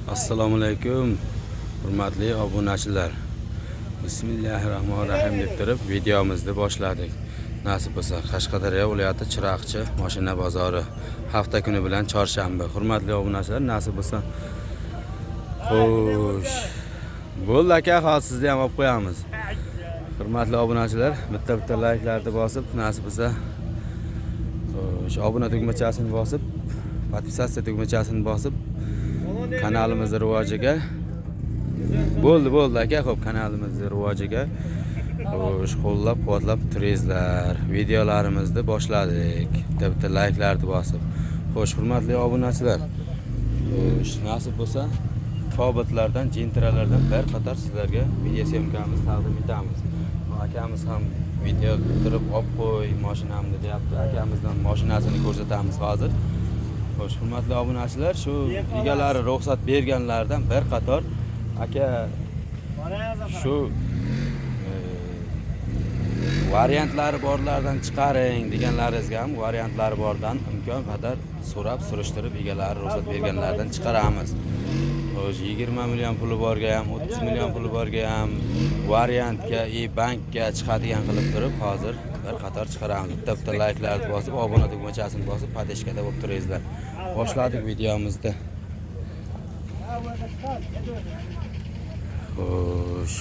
Assalomu alaykum hurmatli obunachilar. Bismillahirrohmanirrohim deb turib videomizni boshladik. Nasib bo'lsa Qashqadaryo viloyati Chiroqchi mashina bozori hafta kuni bilan chorshanba. Hurmatli obunachilar, nasib bo'lsa xo'sh. Bo'ldi aka, hozir sizni ham olib qo'yamiz. Hurmatli obunachilar, bitta layklarni bosib, nasib bo'lsa xo'sh, obuna tugmachasini bosib, podpisatsiya tugmachasini bosib kanalimizni rivojiga bo'ldi aka, xo'p, kanalimizni rivojiga xo'sh, qo'llab-quvvatlab turinglar. Videolarimizni boshladik. Bitta layklarni bosib. Xo'sh, hurmatli obunachilar, xo'sh, nasib bo'lsa Cobotlardan, Gentralardan bir qator sizlarga video syomkamizni taqdim etamiz. Akamiz ham video bitirib olib qo'y mashinamni deyapti. Akamizdan mashinasini ko'rsatamiz hozir. Xo'sh, hurmatli obunachilar, shu egalari ruxsat berganlardan bir qator aka shu variantlari borlardan chiqaring deganlaringizga ham variantlari bordan imkon qadar so'rab surishtirib egalari ruxsat berganlardan chiqaramiz. Xo'sh, 20 million puli borga ham, 30 million puli borga ham variantga, bankga chiqadigan qilib turib hozir bir qator chiqaramiz. Bitta layklarni bosib, obuna tugmachasini bosib, padeshkada bo'lib turinglar. Boshladik videomizni. Xo'sh.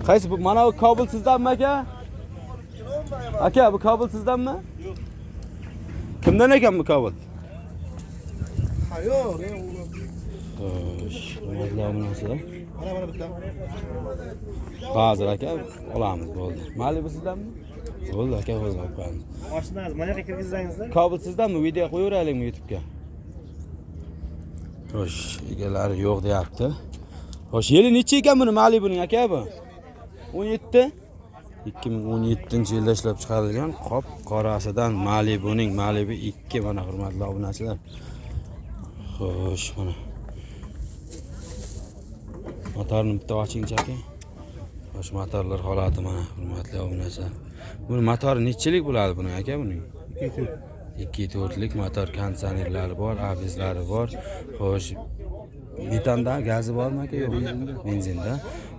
Qaysi bu? Mana bu kabel sizdanmi aka? Aka, bu kabel sizdanmi? Yo'q. Kimdan ekan bu kabel? Ha, yo'q, Xo'sh, obunachilar. Mana bitta. Hozir aka olamiz, bo'ldi. Malibu sizdanmi? Bo'ldi aka, bo'ldi. Mashinangiz mana yoqqa kirgizsangizlar. Kabel sizdanmi? Video qo'yaveraylikmi YouTube'ga? Xo'sh, egalari yo'q deyapti. Xo'sh, yili necha ekan buni Malibuning aka bu? 17. 2017-yilda ishlab chiqarilgan qop qorasidan Malibu 2 mana hurmatli obunachilar. Xo'sh, mana. Motorni bitta ochingchi aka. Xo'sh, motorlar holati mana hurmatli obunachilar. Buni motori nechilik bo'ladi buni aka buni? 2.4lik motor, konditsionerlari bor, abizlari bor. Xo'sh, metanda gazi bormi aka? Yo'q, benzinda.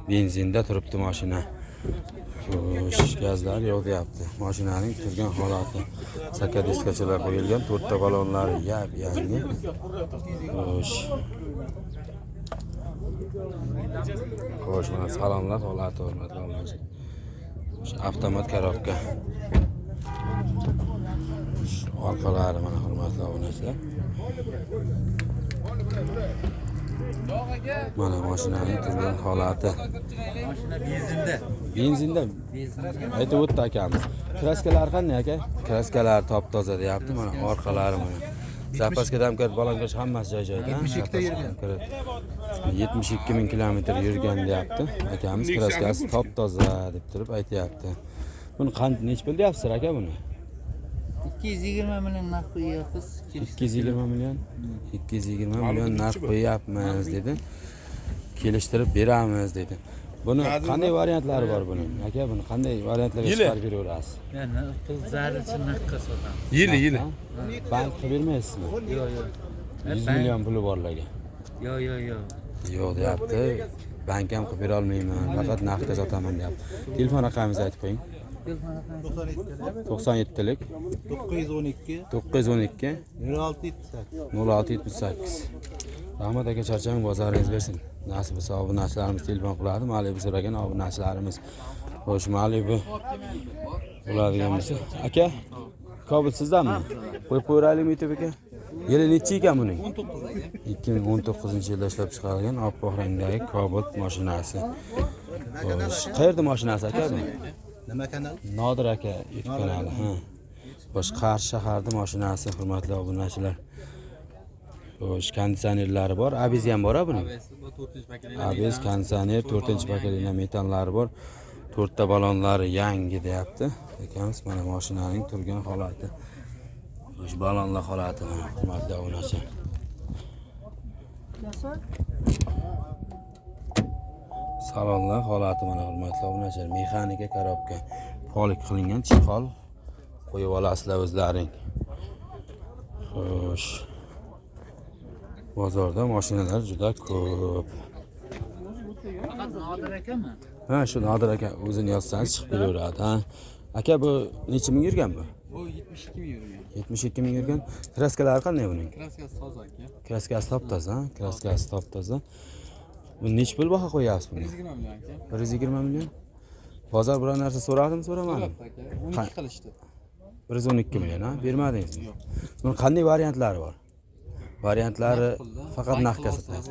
Benzinda turibdi mashina. Xo'sh, gazlar yo'q deyapti. Mashinaning turgan holati. Saka diskachalar qo'yilgan, 4 ta balonlari yangi. Xo'sh. Xo'sh, mana salonlar holati hurmatli obunachilar. Avtomat korobka. Orqalari mana hurmatli obunachilar. Mana mashinaning turgan holati. Mashina benzinda. Benzinda. Aytib o'tdi akamiz. Kraskalar qanday aka? Kraskalar top-toza deyapti. Mana orqalari mana. Zapaska damkar balongoch hammasi joy-joyda. 72 ta yurgan. 72 ming kilometr yurgan deyapti. Akamiz kraskasi top-toza deb turib aytayapti. Buni qancha nech pul deyapsiz aka buni? 220 million narx qo'yapmiz. 220 million. 220 million narx qo'yapmiz dedi. Kelishtirib beramiz dedi. Buni qanday variantlari bor buning? Aka, buni qanday variantlarga chiqarib beraverasiz? Yani pul zarracha narxga sotamiz. Yili. Bank qilib bermaysizmi? Yo'q. 100 million puli borlarga. Yo'q. Yo'q deyapti. Bank ham qilib bera olmayman, faqat naqdga sotaman deyapti. Telefon raqamingizni aytib qo'ying. 97lik 912 912 0678. Rahmat aka, charchang bozoringiz bersin. Nasib bo'lsa obunachilarimiz telefon qiladi. Malibu so'ragan obunachilarimiz. Xo'sh, Malibu bo'ladigan bo'lsa, aka, kabel sizdanmi? Qo'yib qo'yaylikmi YouTube'ga? Yili necha ekan buning? 2019-yilda ishlab chiqarilgan oppoq rangdagi Cobalt mashinasi. Xo'sh, qayerda mashinasi aka bu? Nima kanal? Nodir aka YouTube kanali. Ha. Xo'sh, Qarshi shaharda mashinasi hurmatli obunachilar. Xo'sh, konditsionerlari bor, abiz ham bor buning. Abiz, konditsioner, 4-paketli metanlari bor. 4 ta balonlari yangi deyapti. Akamiz mana mashinaning turgan holati. Xo'sh, balonlar holati mana hurmatli obunachilar. Salonlar holati mana hurmatli obunachilar. Mexanika korobka, polik qilingan chexol qo'yib olasizlar o'zlaring. Xo'sh. Bozorda mashinalar juda ko'p. Faqat Nodir akami? Ha, shu Nodir aka o'zini yozsangiz chiqib kelaveradi, ha. Aka bu necha ming yurgan bu? Bu 72 ming yurgan. 72 ming yurgan. Kraskalari qanday buning? Kraskasi toza aka. Kraskasi top-toza, ha? Kraskasi top-toza. Bu necha pul baho qo'yapsiz bunga? 120 million aka. 120 million. Bozor biror narsa so'radimi, so'ramadimi? So'rabdi aka. 12 qilishdi. 112 million, ha? Bermadingizmi? Buni qanday variantlari bor? Variantlari faqat naqdga sotasiz.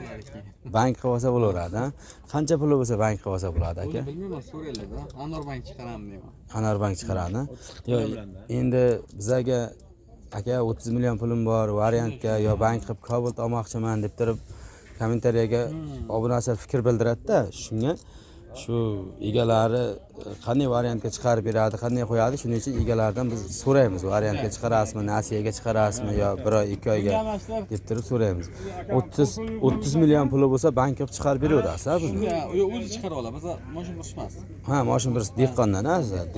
Bank qilib olsa bo'laveradi, ha? Qancha puli bo'lsa bank qilib olsa bo'ladi, aka? Bilmayman, so'raylar-da. Anor bank chiqaraman deyman. Anar bank chiqaradi. Yo, endi bizaga aka 30 million pulim bor, variantga yo bank qilib Cobalt olmoqchiman deb turib kommentariyaga obunachilar fikr bildiradi-da, shunga shu egalari qanday variantga chiqarib beradi, qanday qo'yadi, shuning uchun egalaridan biz so'raymiz, variantga chiqarasizmi, nasiyaga chiqarasizmi yo 1-2 oyga deb turib so'raymiz. 30 million puli bo'lsa bank qilib chiqarib beraverasiz-a bizni. Yo, o'zi chiqarib oladi. Biz mashina urishmas. Ha, mashina bir dehqondan,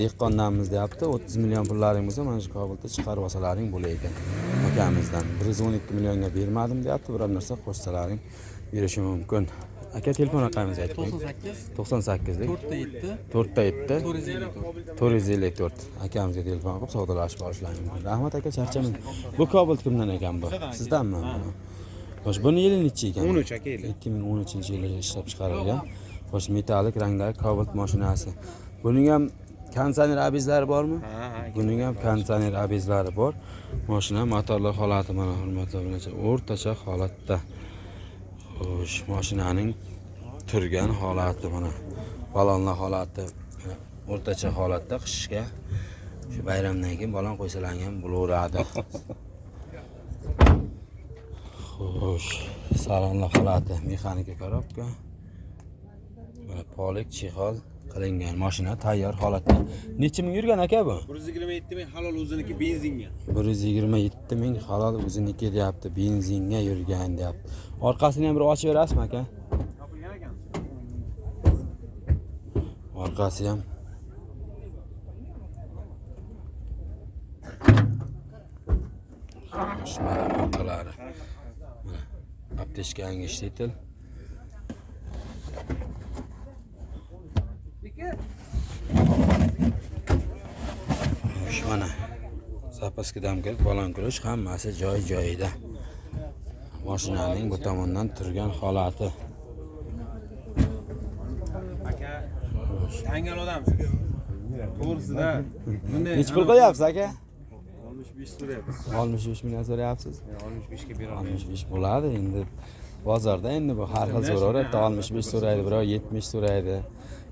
dehqondanmiz deyapti. 30 million pullaring bo'lsa, mana shu Cobaltda chiqarib olsalaring bo'lar ekan. Akamizdan 112 millionga bermadim deyapti, biror narsa qo'shsalaring berishi mumkin. Aka telefon raqamingizni aytib qo'ying. 98 98 4 7 4 7 454. 454. Akamizga telefon qilib savdolashib olishlaring mumkin. Rahmat aka, charchamang. Bu Cobalt kimdan ekan bu? Sizdanmi? Xo'sh, buni yili necha ekan? 13 aka yili. 2013-yili ishlab chiqarilgan. Xo'sh, metalik rangdagi Cobalt mashinasi. Buning ham konditsioner abizlari bormi? Buning ham konditsioner abizlari bor. Mashina motorlar holati mana hurmatli obunachilar, o'rtacha holatda. Xo'sh, mashinaning turgan holati mana. Balonlar holati o'rtacha holatda, qishga shu bayramdan keyin balon qo'ysalar ham bo'laveradi. Xo'sh, salonlar holati, mexanika korobka. Mana polik, chexol qilingan mashina tayyor holatda. Necha ming yurgan aka bu? 127 ming halol o'ziniki benzinga. 127 ming halol o'ziniki deyapti, benzinga yurgan deyapti. Orqasini ham bir ochib berasizmi aka? Yopilgan ekan. Orqasi ham mana orqalari. Mana aptechka angishtitel. Mana zapaskadan kirib balon kirish hammasi joy-joyida. Mashinaning bu tomondan turgan holati. Aka tangal odamsiz. To'g'risida bunday Nech pul qo'yapsiz aka? 65 so'rayapsiz. 65 million so'rayapsiz. 65 ga bera olmayman. 65 bo'ladi endi. Bozorda endi bu har xil so'raveradi. 65 so'raydi, birov 70 so'raydi.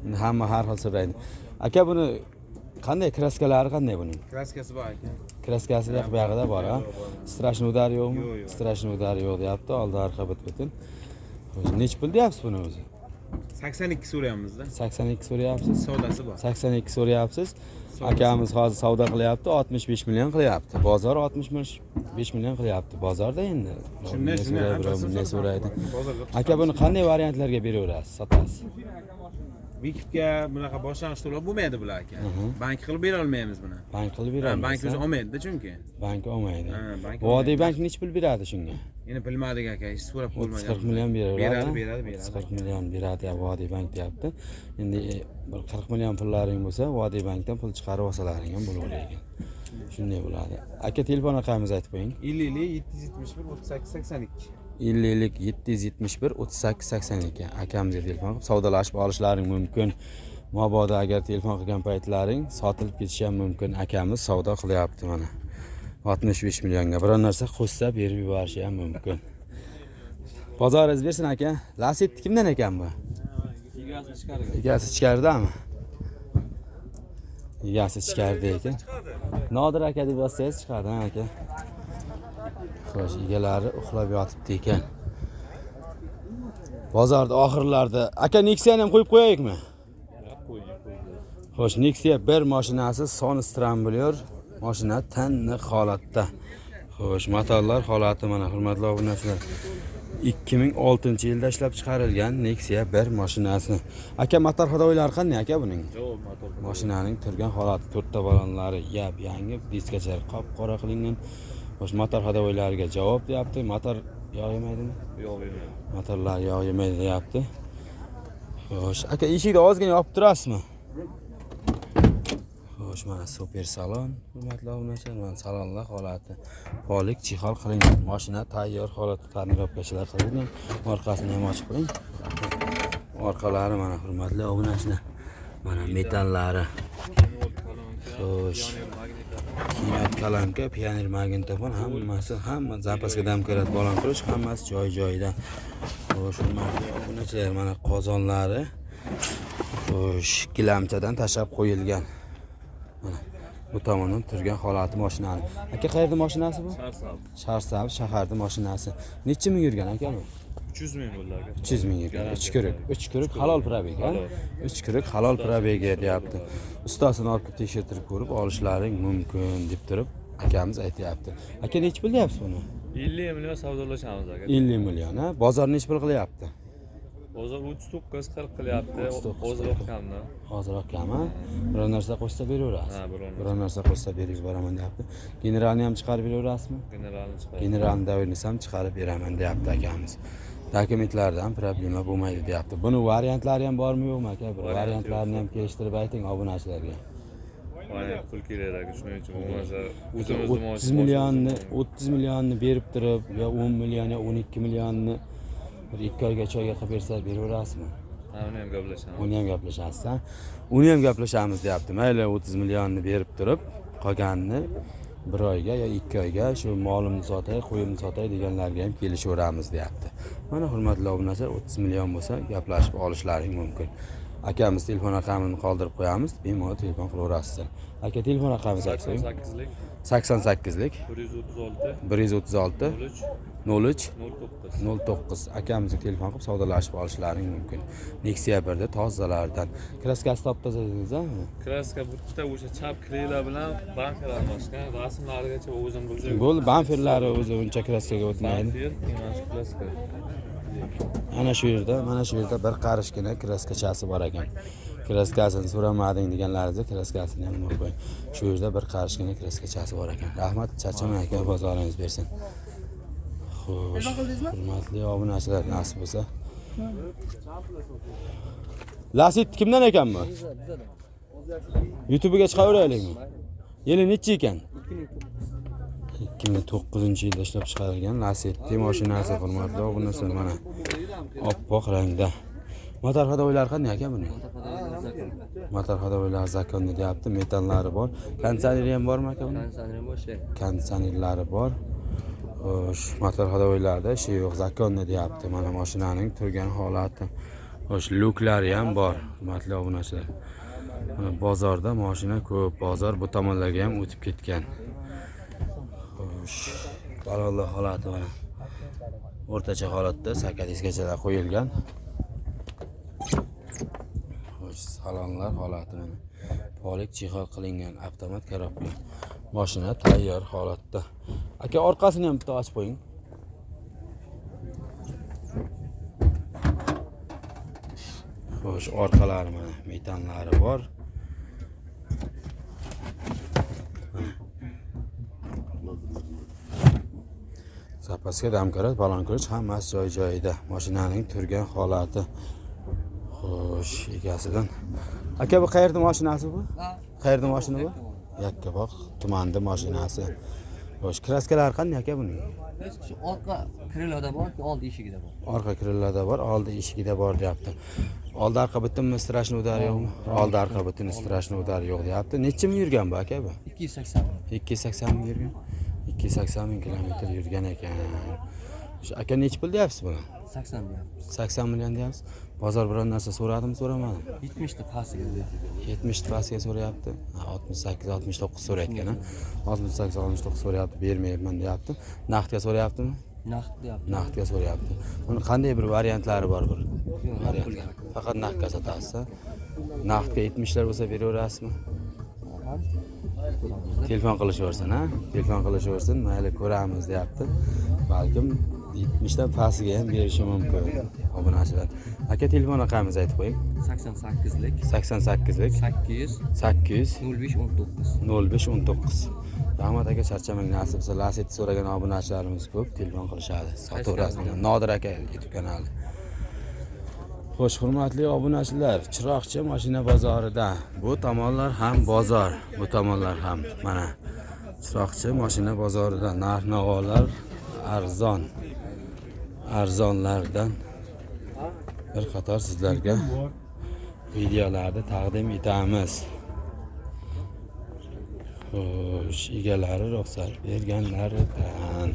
Endi hamma har xil so'raydi. Aka buni qanday kraskalari qanday buning? Kraskasi bor aka. Kraskasi bu yoqda bor, ha? Strashniy udar yo'qmi? Strashniy udar yo'q deyapti. Oldi orqa bit-bitin. Nech pul deyapsiz buni o'zi? 82 so'rayapmiz-da. 82 so'rayapsiz. Savdosi bor. 82 so'rayapsiz. Akamiz hozir savdo qilyapti, 65 million qilyapti. Bozor 65 million qilyapti. Bozorda endi. Shunday bunday so'raydi. Aka buni qanday variantlarga beraverasiz, sotasiz? Vikipga bunaqa boshlang'ich to'lov bo'lmaydi bular aka. Bank qilib bera olmaymiz buni. Bank qilib beramiz. Bank o'zi olmaydi-da chunki. Bank olmaydi. bank Vodiy bank nech pul beradi shunga? Endi bilmadik aka, hech so'rab bo'lmagan. 40 million beraveradi. Beradi. 40 million beradi ya Vodiy bank deyapti. Endi bir 40 million pullaring bo'lsa, Vodiy bankdan pul chiqarib olsalaring ham bo'laverar ekan. Shunday bo'ladi. Aka telefon raqamingizni aytib qo'ying. 50 771 38 82. 50 771 38 82. Akamizga telefon qilib savdolashib olishlaring mumkin. Mabodo agar telefon qilgan paytlaring sotilib ketishi ham mumkin. Akamiz savdo qilyapti mana. 65 millionga biror narsa qo'shsa berib yuborishi ham mumkin. Bozoringiz bersin aka. Laset kimdan ekan bu? Egasi chiqargan. Egasi ichkaridami? Egasi ichkarida ekan. Nodir aka deb yozsangiz chiqadi, ha aka. Xo'sh, egalari uxlab yotibdi ekan. Bozorda oxirlarda aka Nexia'ni ham qo'yib qo'yaylikmi? Xo'sh, Nexia 1 mashinasi son Stramblior mashina tanni holatda. Xo'sh, motorlar holati mana hurmatli obunachilar. 2006-yilda ishlab chiqarilgan Nexia 1 mashinasi. Aka motor xidoylari qanday aka buning? Yo'q, motor. Mashinaning turgan holati, to'rtta balonlari yab yangi, diskachar qop-qora qilingan. Xo'sh, motor hadovoylariga javob deyapti. Motor yog' yemaydimi? Yo'q, yo'q. Motorlar yog' yemaydi deyapti. Xo'sh, aka eshikni ozgina yopib turasizmi? Xo'sh, mana super salon, hurmatli obunachilar, mana salonlar holati. Polik chihol qilingan. Mashina tayyor holatda ta'mirlashlar qilingan. Orqasini ham ochib qo'ying. Orqalari mana hurmatli obunachilar. Mana metallari. Xo'sh. Kiyat kalanka, pioner magnitofon hamma zapaskada kirat balon qilish hammasi joy-joyida. Xo'sh, hurmatli obunachilar, mana qozonlari. Xo'sh, gilamchadan tashab qo'yilgan. Mana bu tomondan turgan holati mashinani. Aka, qayerda mashinasi bu? Sharsab shaharda mashinasi. Necha ming yurgan aka bu? 300 ming bo'ldi aka. 300 ming yurgan. 3 kurik halol probeg, ha? 3 kurik halol probeg deyapti. Ustasini olib tekshirtirib ko'rib olishlaring mumkin deb turib akamiz aytayapti. Aka, necha pul deyapsiz buni? 50 million savdolashamiz aka. 50 million, ha? Bozor necha pul qilyapti? Hozir 39-40 qilyapti. Hozir o'qkamda. Hozirroq kam, ha? Biror narsa qo'shsa beraverasiz. Ha, biror narsa qo'shsa berib yuboraman deyapti. Generalni ham chiqarib beraverasizmi? Generalni chiqarib. Generalni davrni ham chiqarib beraman deyapti akamiz. Dokumentlardan problema bo'lmaydi deyapti. Buni variantlari ham bormi yo'qmi aka? Bir variantlarni ham kelishtirib ayting obunachilarga. Mana pul kerak aka, shuning uchun bo'lmasa 30 millionni berib turib, yo 10 million yo 12 millionni bir 2 oyga choyga qilib bersa beraverasizmi? Ha, uni ham gaplashamiz. Uni ham gaplashasiz, ha? Uni ham gaplashamiz deyapti. Mayli 30 millionni berib turib, qolganini 1 oyga yo 2 oyga shu molimni sotay, qo'yimni sotay deganlarga ham kelishaveramiz deyapti. Mana hurmatli obunachilar, 30 million bo'lsa gaplashib olishlaring mumkin. Akamiz telefon raqamini qoldirib qo'yamiz, bemalol telefon qilaverasizlar. Aka, telefon raqamingizni ayting. 88lik 136 03 09. Akamizga telefon qilib savdolashib olishlaring mumkin. Nexia 1da tozalardan. Kraskasi top-toza dedingiz-a? Kraska bitta o'sha chap kreylar bilan banfer almashgan. Rasmlarigacha o'zim bo'lsa. Bo'ldi, banferlari o'zi uncha kraskaga o'tmaydi. Kraska. Mana shu yerda bir qarishgina kraskachasi bor ekan. Kraskasini so'ramading deganlaringizda kraskasini ham qo'ying. Shu yerda bir qarishgina kraskachasi bor ekan. Rahmat, charchamang aka, bozoringiz bersin. Xo'sh, hurmatli obunachilar, nasib bo'lsa. Lasit kimdan ekan bu? YouTube'ga chiqaveraylikmi? Yili necha ekan? 2009-yilda ishlab chiqarilgan Lacetti mashinasi, hurmatli obunachilar, mana oppoq rangda. Motor hadovoylari qanday aka buni? Motor hadovoylari zakonda deyapti, metallari bor. Konditsioneri ham bormi aka buni? Konditsionerlari bor. Xo'sh, motor hadovoylarida ishi yo'q, zakonda deyapti. Mana mashinaning turgan holati. Xo'sh, luklari ham bor, hurmatli obunachilar. Mana bozorda mashina ko'p, bozor bu tomonlarga ham o'tib ketgan. Xo'sh, balonlar holati mana o'rtacha holatda sakadiskachalar qo'yilgan. Xo'sh, salonlar holati mana polik chihol qilingan avtomat korobka. Mashina tayyor holatda. Aka, orqasini ham bitta ochib qo'ying. Xo'sh, orqalari mana metanlari bor. Zapaska damkarat, balon kirish hammasi joy-joyida. Mashinaning turgan holati. Xo'sh, egasidan. Aka, bu qayerda mashinasi bu? Qayerda mashina bu? Yakkabog' tumanda mashinasi. Xo'sh, kraskalari qanday aka buning? Shu orqa krelada bor, oldi eshigida bor. Orqa krelada bor, oldi eshigida bor deyapti. Oldi arqa bitimmi strashni udari yo'qmi? Oldi arqa bitim strashni udari yo'q deyapti. Necha ming yurgan bu aka bu? 280 ming. 280 ming yurgan. 280 ming kilometr yurgan ekan. Shu aka necha pul deyapsiz buni? 80 million. 80 million deyapsiz. Bozor biron narsa so'radimi, so'ramadimi? 70 ta pastiga deyapti. 70 pastiga so'rayapti. 68, 69 so'rayotgan ha. 68, 69 so'rayapti, bermayapman deyapti. Naqdga so'rayaptimi? Naqd deyapti. Naqdga so'rayapti. Buni qanday bir variantlari bor bir? Variantlar. Faqat naqdga sotasiz. Naqdga 70 lar bo'lsa beraverasizmi? Telefon qilishaversin, ha? Telefon qilishaversin, mayli ko'ramiz deyapti. Balkim 70 dan pastiga ham berishi mumkin. Obunachilar. Aka, telefon raqamingizni aytib qo'ying. 88lik 88lik 800 800 0519. 0519. Rahmat aka, charchamang, nasib bo'lsa Lacetti so'ragan obunachilarimiz ko'p, telefon qilishadi. Sotaverasizlar. Nodir aka YouTube kanali. Xo'sh, hurmatli obunachilar, Chiroqchi mashina bozorida. Bu tomonlar ham bozor, bu tomonlar ham. Mana Chiroqchi mashina bozorida narx-navolar arzon. Arzonlardan bir qator sizlarga videolarni taqdim etamiz. Xo'sh, egalari ruxsat berganlaridan.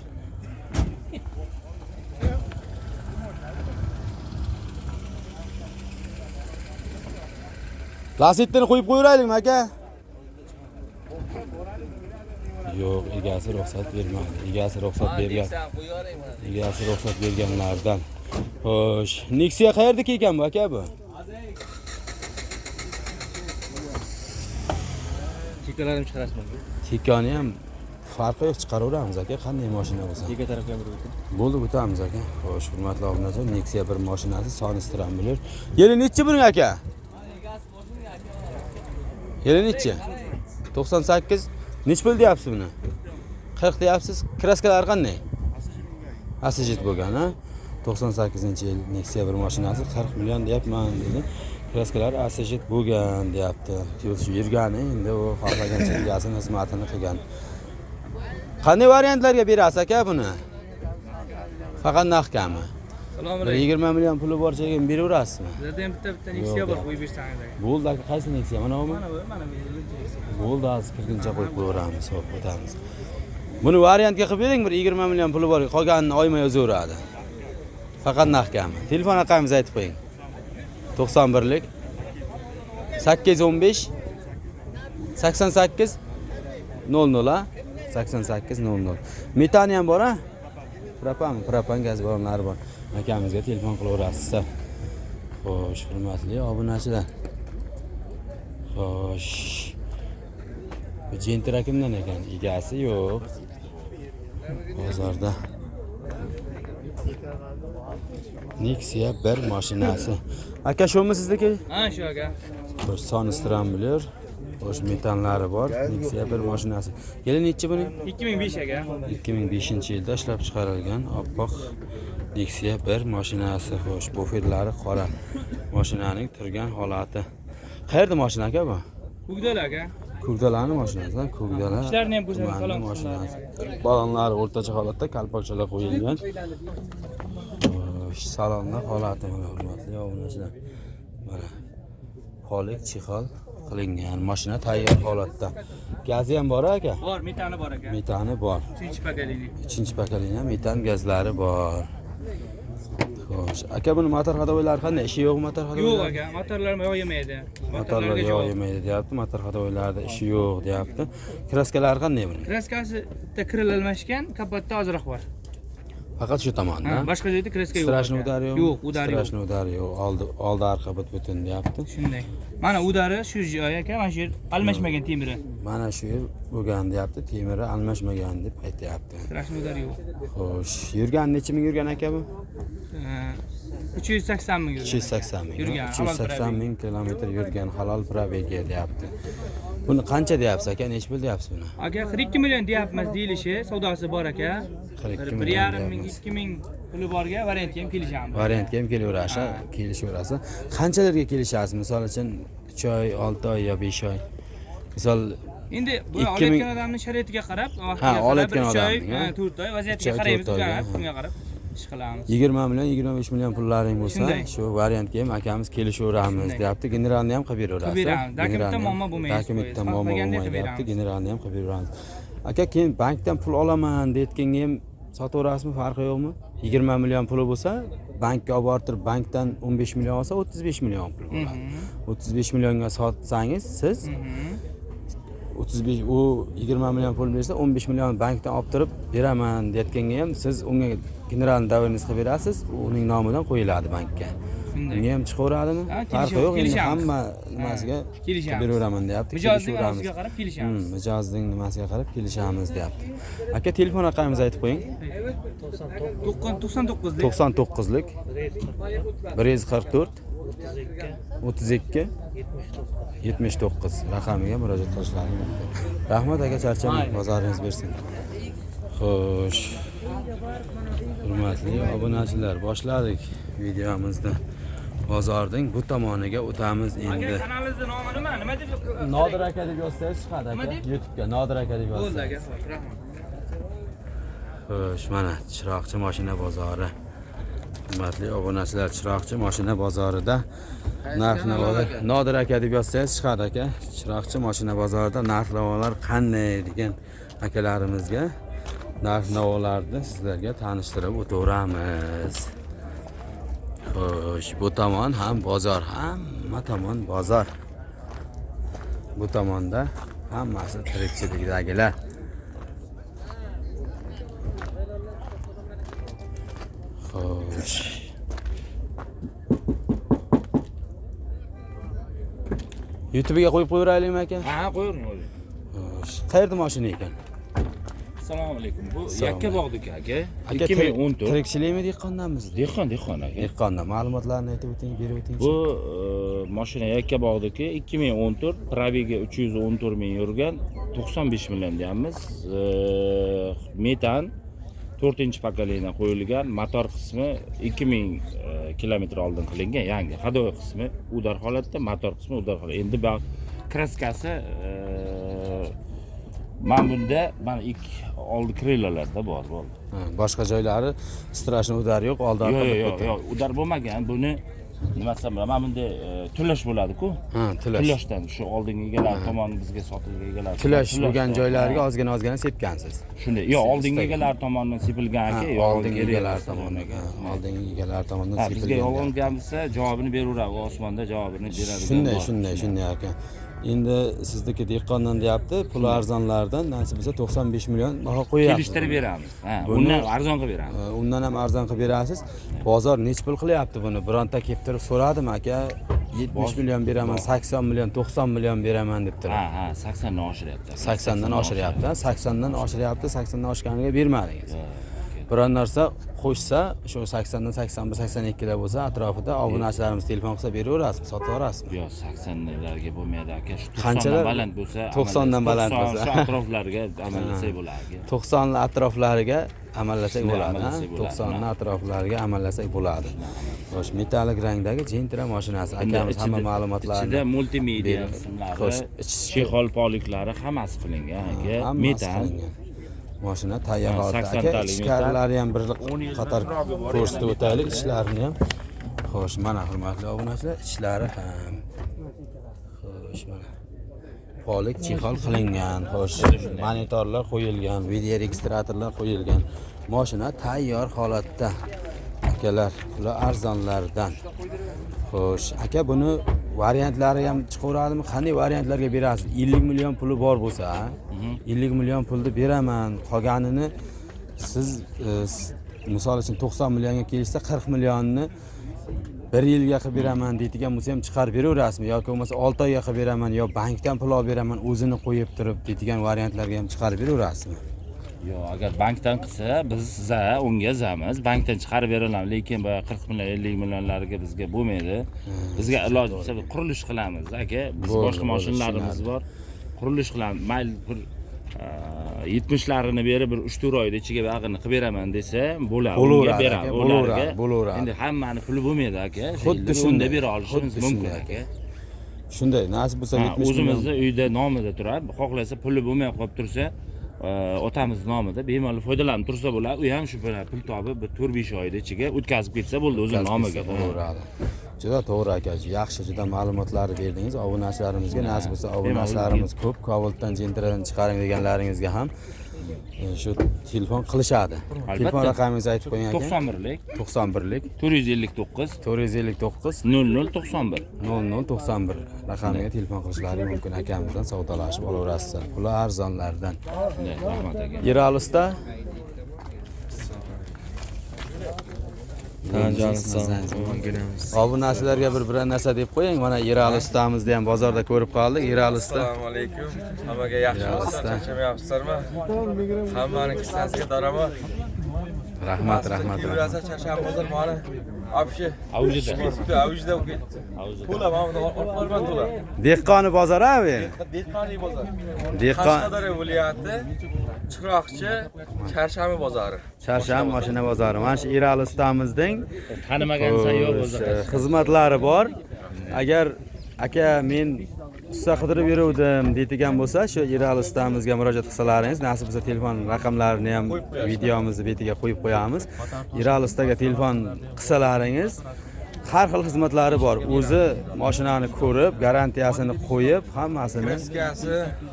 Lasettini qo'yib qo'yuraylikmi aka? Yo'q, egasi ruxsat bermadi. Egasi ruxsat bergan. Egasi ruxsat berganlardan. Xo'sh, Nexia qayerdaki ekan bu aka bu? Chekalarim chiqarasizmi? Chekani ham farqi yo'q, chiqaraveramiz aka. Qanday mashina bo'lsa? Cheka tarafga ham o'tib. Bo'ldi, o'tamiz aka. Xo'sh, hurmatli obunachilar, Nexia bir mashinasi soni strambuler. Yili nechi buning aka? Yili nechi? 98. Nech pul deyapsiz buni? 40 deyapsiz. Kraskalari qanday? Asijit bo'lgan, ha? 98-yil Nexia bir mashinasi 40 million deyapman dedi. Kraskalari asijit bo'lgan deyapti. Shu yurgani endi u xohlagancha egasini xizmatini qilgan. Qanday variantlarga berasiz aka buni? Faqat naqdmi? Salom 20 million puli bor chegim beraverasizmi? Sizlarda ham bitta Nexia bor, qo'yib bersangiz. Bo'ldi aka, qaysi Nexia? Mana bu? Mana bu. Bo'ldi, hozir kirguncha qo'yib qo'yamiz, xo'p, o'tamiz. Buni variantga qilib bering, bir 20 million puli bor, qolganini oymay o'zaveradi. Faqat naqdmi? Telefon raqamingizni aytib qo'ying. 91lik 815 88 00 ha? 88 00. Metani ham bor ha? Propan gaz balonlari bor. Akamizga telefon qilaverasiz. Xo'sh, hurmatli obunachilar. Xo'sh. Bu Gentra kimdan ekan? Egasi yo'q. Bozorda Nexia bir mashinasi. Aka, shumi sizniki? Ha, shu aka. Xo'sh, soni strambuler. Xo'sh, metanlari bor. Nexia bir mashinasi. Yili nechi buning? 2005 aka. 2005-yilda ishlab chiqarilgan oppoq Nexia bir mashinasi. Xo'sh, bufetlari qora. Mashinaning turgan holati. Qayerda mashina aka bu? Kugdal aka. Kugdalarning mashinasi, Kugdalar. Ishlarni ham ko'rsatib qolaman mashinasi. Balonlari o'rtacha holatda, kalpakchalar qo'yilgan. Salonda holati mana, hurmatli obunachilar. Mana polik chexol qilingan mashina tayyor holatda. Gazi ham bor aka? Bor, metani bor aka. Metani bor. 3 pakaliniya metan gazlari bor. Xo'sh, aka buni motor hadovoylari qanday? Ishi yo'qmi motor hadovoylari? Yo'q aka, motorlar yog' yemaydi. Motorlar yog' yemaydi deyapti. Motor hadovoylarida ishi yo'q deyapti. Kraskalari qanday buni? Kraskasi bitta kiril almashgan, kapotda ozroq bor. Faqat shu tomonda. Boshqa joyda kraska yo'q. Strashniy udari yo'q. Yo'q, udari yo'q. Strashniy udari yo'q. Oldi arqa butun deyapti. Shunday. Mana udari shu joy aka, mana shu yer almashmagan temiri. Mana shu yer bo'lgan deyapti, temiri almashmagan deb aytayapti. Strashniy udari yo'q. Xo'sh, yurgan necha ming yurgan aka bu? 380 ming 380 ming. Yurgan, 380 ming kilometr yurgan halol probega deyapti. Buni qancha deyapsiz aka? Nech pul deyapsiz buni? Aka 42 million deyapmiz deyilishi, savdosi bor aka. 42 1,5 ming, 2 ming puli borga variantga ham kelishamiz. Variantga ham kelishaverasiz. Qanchalarga kelishasiz? Misol uchun 3 oy, 6 oy yo 5 oy. Misol endi bu olayotgan odamning sharoitiga qarab, vaqtiga olayotgan odamning, 4 odamning, oy vaziyatiga qaraymiz, kunga qarab ish qilamiz. 20 million, 25 million pullaring bo'lsa, shu variantga ham akamiz kelishaveramiz deyapti. Generalni ham qilib beraverasiz. Qilib beramiz. Dokumentda muammo bo'lmaydi. Dokumentda muammo bo'lmaydi deyapti. Generalni ham qilib beraveramiz. Aka, keyin bankdan pul olaman deyotganga ham sotaverasizmi? Farqi yo'qmi? 20 million puli bo'lsa, bankka olib borib, bankdan 15 million olsa 35 million pul bo'ladi. 35 millionga sotsangiz siz 35 u 20 million pul bersa 15 million bankdan olib turib beraman deyotganga ham siz unga general davriniz qilib berasiz, uning nomidan qo'yiladi bankka. Unga ham chiqaveradimi? Farqi yo'q, endi hamma nimasiga beraveraman deyapti. Mijozning orasiga qarab kelishamiz. Mijozning nimasiga qarab kelishamiz deyapti. Aka, telefon raqamingizni aytib qo'ying. 99lik 144 32 79 raqamiga murojaat qilishlaringiz mumkin. Rahmat aka, charchamang, bozoringiz bersin. Xo'sh. Hurmatli obunachilar, boshladik videomizni. Bozorning bu tomoniga o'tamiz endi. Kanalingizni nomi nima? Nima deb Nodir aka deb yozsangiz chiqadi aka. YouTube'ga Nodir aka deb bo'ldi yozsangiz. aka, xo'sh, rahmat. Xo'sh, mana Chiroqchi mashina bozori. Hurmatli obunachilar, Chiroqchi mashina bozorida narx-navolar Nodir aka deb yozsangiz chiqadi aka. Chiroqchi mashina bozorida narx-navolar qanday degan akalarimizga narx-navolarni sizlarga tanishtirib o'taveramiz. Xo'sh, bu tomon ham bozor, hamma tomon bozor. Bu tomonda hammasi tirikchilikdagilar. Xo'sh. YouTube'ga qo'yib qo'yuraylikmi aka? Ha, qo'ying o'zi. Xo'sh. Qayerda mashina ekan? Assalomu alaykum. Bu Assalomu Yakkabog'diki aka. Aka 2014. Tirikchilikmi dehqondanmiz? Dehqon aka. Dehqondan ma'lumotlarni aytib o'ting, berib o'ting. Bu mashina Yakkabog'diki 2014, probegi 314 ming yurgan, 95 million deyapmiz. Metan 4-pokoleniya qo'yilgan, motor qismi 2000 kilometr oldin qilingan, yangi. Hadovoy qismi udar holatda, motor qismi udar holatda. Endi bu kraskasi mana bunda mana ikki oldi krilolarda bor bo'ldi. Boshqa joylari strashni udar yo'q, oldin Yo'q, udar bo'lmagan. Buni nima desam, mana bunda tulash bo'ladi-ku. Ha, tulash. Tulashdan shu oldingi egalar tomon bizga sotilgan egalar. Tulash bo'lgan joylarga ozgina sepgansiz. Shunday. Yo'q, oldingi egalar tomonidan sepilgan aka, oldingi egalar tomonidan. Oldingi egalar tomonidan sepilgan. Bizga yolg'on gapirsa, javobini beraveradi, osmonda javobini beradi. Shunday aka. Endi sizniki dehqondan deyapti, pul arzonlardan nasib bo'lsa 95 million baho qo'yapti. Kelishtirib beramiz. Undan arzon qilib beramiz. Undan ham arzon qilib berasiz. Bozor nech pul qilyapti buni? Bironta kelib turib so'radimi aka? 70 million beraman, 80 million, 90 million beraman deb turib. Ha, 80 dan oshiryapti. 80 dan oshiryapti. 80 dan oshiryapti, 80 dan oshganiga bermadingiz. Biron narsa qo'shsa, shu 80 dan 81, 82 da bo'lsa, atrofida obunachilarimiz telefon qilsa beraverasizmi, sotaverasizmi? Yo'q, 80 larga bo'lmaydi aka. Shu 90 Qanchalar? dan baland bo'lsa, 90 dan baland bo'lsa, shu atroflarga amallasak bo'ladi. 90 li atroflariga amallasak bo'ladi, amallasak bo'ladi. 90 li atroflariga amallasak bo'ladi. Xo'sh, metalik rangdagi Gentra mashinasi. Akamiz hamma ma'lumotlarni ichida multimedia qismlari, chexol poliklari hammasi qilingan aka. Metan. Mashina tayyor holatda aka. Ichkarilari ham bir qator ko'rsatib o'taylik ishlarini ham. Xo'sh, mana hurmatli obunachilar, ishlari ham. Xo'sh, mana polik chexol qilingan. Xo'sh, monitorlar qo'yilgan, video registratorlar qo'yilgan. Mashina tayyor holatda. Akalar, ular arzonlardan. Xo'sh, aka buni variantlari ham chiqaveradimi? Qanday variantlarga berasiz? 50 million puli bor bo'lsa, 50 million pulni beraman. Qolganini siz misol uchun 90 millionga kelishsa 40 millionni 1 yilga qilib beraman deydigan bo'lsa ham chiqarib beraverasizmi yoki bo'lmasa 6 oyga qilib beraman yo bankdan pul olib beraman o'zini qo'yib turib deydigan variantlarga ham chiqarib beraverasizmi? Yo'q, agar bankdan qilsa biz unga zamiz, bankdan chiqarib beramiz, lekin boya 40 million, 50 millionlarga bizga bo'lmaydi. Bizga iloji bo'lsa qurilish qilamiz aka. Biz boshqa mashinalarimiz bor. Qurilish qilamiz. Mayli bir 70larini berib bir 3-4 oyda ichiga bag'ini qilib beraman desa, bo'ladi. Unga beramiz. Bo'laveradi. Endi hammani puli bo'lmaydi aka. Xuddi shunda bera olishimiz mumkin aka. Shunday, nasib bo'lsa 70 million. O'zimizni uyda nomida turib, xohlasa puli bo'lmay qolib tursa, otamiz nomida bemalol foydalanib tursa bo'ladi. U ham shu bilan pul topib bir 4-5 oyda ichiga o'tkazib ketsa bo'ldi o'zi nomiga. Bo'laveradi. Juda to'g'ri akaji, yaxshi, juda ma'lumotlarni berdingiz. Obunachilarimizga nasib bo'lsa, obunachilarimiz ko'p, Cobaltdan, Gentradan chiqaring deganlaringizga ham shu telefon qilishadi. Telefon raqamingizni aytib qo'ying aka. 91lik 91lik 459 459 0091 0091 raqamiga telefon qilishlari mumkin. Akamizdan savdolashib olaverasizlar. Ular arzonlardan. Rahmat aka. Yeralisda obunachilarga bir narsa deb qo'ying. Mana Yeralistamizda ham bozorda ko'rib qoldik. Yeralisda. Assalomu alaykum. Hammaga yaxshimisiz? Charchamayapsizlarmi? Hammaning kissasiga daromad. Rahmat. Yurasa Çarşamba bozor mana. Apshi. Avjida. Avjida bo'lib ketdi. Avjida. To'la mana bunda olib to'la. Dehqoni bozori abi. Dehqonlik bozor. Dehqon Qashqadaryo viloyati Chiroqchi Çarşamba bozori. Charsham mashina bozori. Mana shu Erali ustamizning Tanimagansan yo'q o'zi. xizmatlari bor. Agar aka men usta qidirib yuruvdim deydigan bo'lsa, shu Erali ustamizga murojaat qilsalaringiz, nasib bo'lsa telefon raqamlarini ham videomizni betiga qo'yib qo'yamiz. Erali ustaga telefon qilsalaringiz, har xil xizmatlari bor. O'zi mashinani ko'rib, garantiyasini qo'yib, hammasini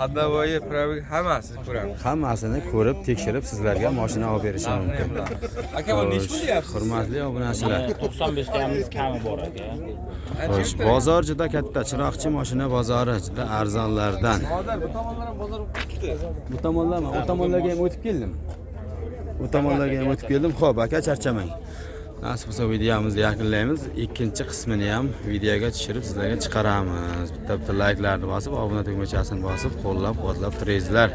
Haddavoyi, probeg hammasi ko'ramiz. hammasini ko'rib, tekshirib sizlarga mashina olib berishi mumkin. Aka, bu nech pul deyapsiz? Hurmatli obunachilar. 95 tamiz kami bor aka. Xo'sh, bozor juda katta, Chiroqchi mashina bozori juda arzonlardan. Hozir bu tomonlar ham bozor bo'lib ketdi. Bu tomonlarmi? O tomonlarga ham o'tib keldim. Bu tomonlarga ham o'tib keldim. Xo'p, aka charchamang. Nasib bo'lsa videomizni yakunlaymiz. Ikkinchi qismini ham videoga tushirib sizlarga chiqaramiz. Bitta layklarni bosib, obuna tugmachasini bosib, qo'llab-quvvatlab turingizlar.